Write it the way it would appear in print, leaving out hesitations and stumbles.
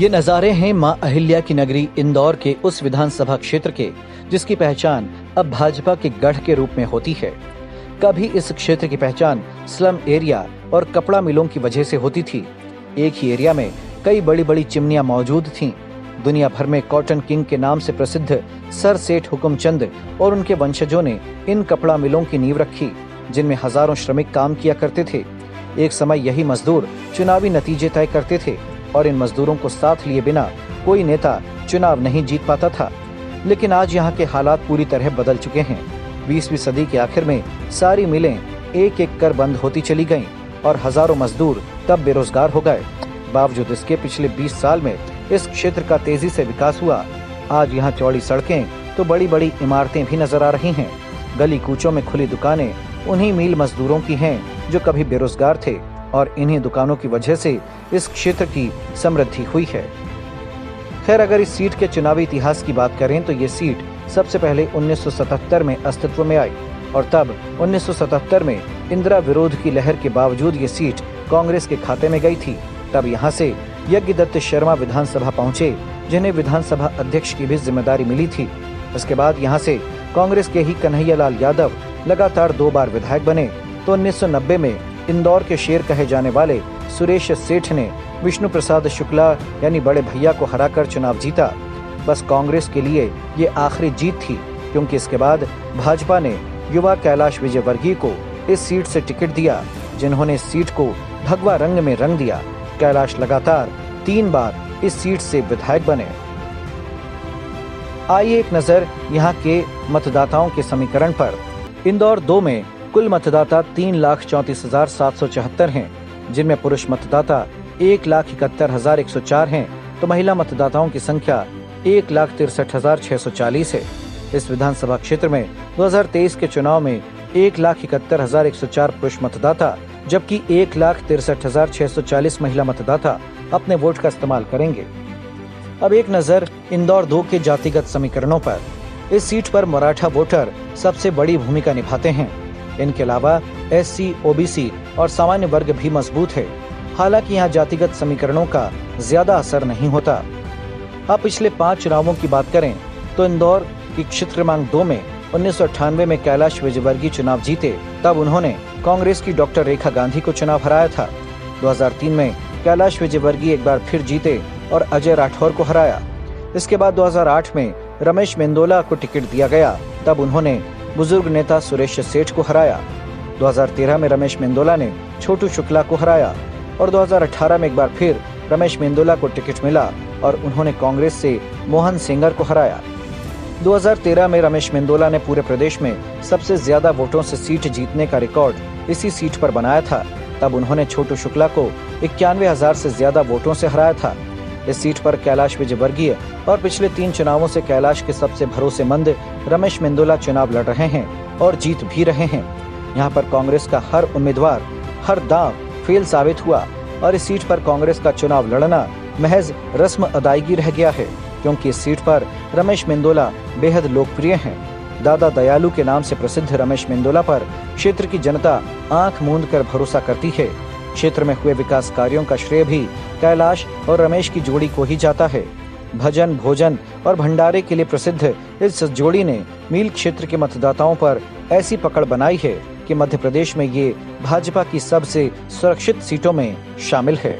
ये नज़ारे हैं मां अहिल्या की नगरी इंदौर के उस विधानसभा क्षेत्र के, जिसकी पहचान अब भाजपा के गढ़ के रूप में होती है। कभी इस क्षेत्र की पहचान स्लम एरिया और कपड़ा मिलों की वजह से होती थी। एक ही एरिया में कई बड़ी बड़ी चिमनियां मौजूद थीं। दुनिया भर में कॉटन किंग के नाम से प्रसिद्ध सर सेठ हुकुमचंद और उनके वंशजों ने इन कपड़ा मिलों की नींव रखी, जिनमें हजारों श्रमिक काम किया करते थे। एक समय यही मजदूर चुनावी नतीजे तय करते थे और इन मजदूरों को साथ लिए बिना कोई नेता चुनाव नहीं जीत पाता था। लेकिन आज यहाँ के हालात पूरी तरह बदल चुके हैं। 20वीं सदी के आखिर में सारी मिलें एक एक कर बंद होती चली गईं और हजारों मजदूर तब बेरोजगार हो गए। बावजूद इसके पिछले 20 साल में इस क्षेत्र का तेजी से विकास हुआ। आज यहाँ चौड़ी सड़कें तो बड़ी बड़ी इमारतें भी नजर आ रही हैं। गली कूचों में खुली दुकानें उन्हीं मील मजदूरों की हैं जो कभी बेरोजगार थे, और इन्हीं दुकानों की वजह से इस क्षेत्र की समृद्धि हुई है। खैर, अगर इस सीट के चुनावी इतिहास की बात करें तो ये सीट सबसे पहले 1977 में अस्तित्व में आई और तब 1977 में इंदिरा विरोध की लहर के बावजूद ये सीट कांग्रेस के खाते में गई थी। तब यहाँ से यज्ञदत्त शर्मा विधानसभा पहुंचे, जिन्हें विधानसभा अध्यक्ष की भी जिम्मेदारी मिली थी। इसके बाद यहाँ से कांग्रेस के ही कन्हैयालाल यादव लगातार 2 बार विधायक बने। तो 1990 में इंदौर के शेर कहे जाने वाले सुरेश सेठ ने विष्णु प्रसाद शुक्ला यानी बड़े भैया को हराकर चुनाव जीता। बस कांग्रेस के लिए ये आखिरी जीत थी, क्योंकि इसके बाद भाजपा ने युवा कैलाश विजयवर्गीय को इस सीट से टिकट दिया, जिन्होंने इस सीट को भगवा रंग में रंग दिया। कैलाश लगातार 3 बार इस सीट से विधायक बने। आइए एक नजर यहाँ के मतदाताओं के समीकरण पर। इंदौर 2 में कुल मतदाता 3,34,774 हैं, जिनमें पुरुष मतदाता 1,71,104 हैं, तो महिला मतदाताओं की संख्या 1,63,640 है। इस विधानसभा क्षेत्र में 2023 के चुनाव में 1,71,104 पुरुष मतदाता जबकि 1,63,640 महिला मतदाता अपने वोट का इस्तेमाल करेंगे। अब एक नजर इंदौर 2 के जातिगत समीकरणों पर। इस सीट पर मराठा वोटर सबसे बड़ी भूमिका निभाते हैं। इनके अलावा SC, OBC और सामान्य वर्ग भी मजबूत है। हालांकि यहाँ जातिगत समीकरणों का ज्यादा असर नहीं होता। अब पिछले 5 चुनावों की बात करें तो इंदौर की क्षेत्र क्रमांक 2 में 1998 में कैलाश विजयवर्गीय चुनाव जीते। तब उन्होंने कांग्रेस की डॉक्टर रेखा गांधी को चुनाव हराया था। 2003 में कैलाश विजयवर्गीय एक बार फिर जीते और अजय राठौर को हराया। इसके बाद 2008 में रमेश मेंदोला को टिकट दिया गया। तब उन्होंने बुजुर्ग नेता सुरेश सेठ को हराया। 2013 में रमेश मेंदोला ने छोटू शुक्ला को हराया और 2018 में एक बार फिर रमेश मेंदोला को टिकट मिला और उन्होंने कांग्रेस से मोहन सेंगर को हराया। 2013 में रमेश मेंदोला ने पूरे प्रदेश में सबसे ज्यादा वोटों से सीट जीतने का रिकॉर्ड इसी सीट पर बनाया था। तब उन्होंने छोटू शुक्ला को 91,000 से ज्यादा वोटों से हराया था। इस सीट पर कैलाश विजयवर्गीय और पिछले 3 चुनावों से कैलाश के सबसे भरोसेमंद रमेश मेंदोला चुनाव लड़ रहे हैं और जीत भी रहे हैं। यहाँ पर कांग्रेस का हर उम्मीदवार हर दांव फेल साबित हुआ और इस सीट पर कांग्रेस का चुनाव लड़ना महज रस्म अदायगी रह गया है, क्योंकि इस सीट पर रमेश मेंदोला बेहद लोकप्रिय हैं। दादा दयालु के नाम से प्रसिद्ध रमेश मेंदोला पर क्षेत्र की जनता आंख मूंद कर भरोसा करती है। क्षेत्र में हुए विकास कार्यों का श्रेय भी कैलाश और रमेश की जोड़ी को ही जाता है। भजन, भोजन और भंडारे के लिए प्रसिद्ध इस जोड़ी ने मील क्षेत्र के मतदाताओं पर ऐसी पकड़ बनाई है कि मध्य प्रदेश में ये भाजपा की सबसे सुरक्षित सीटों में शामिल है।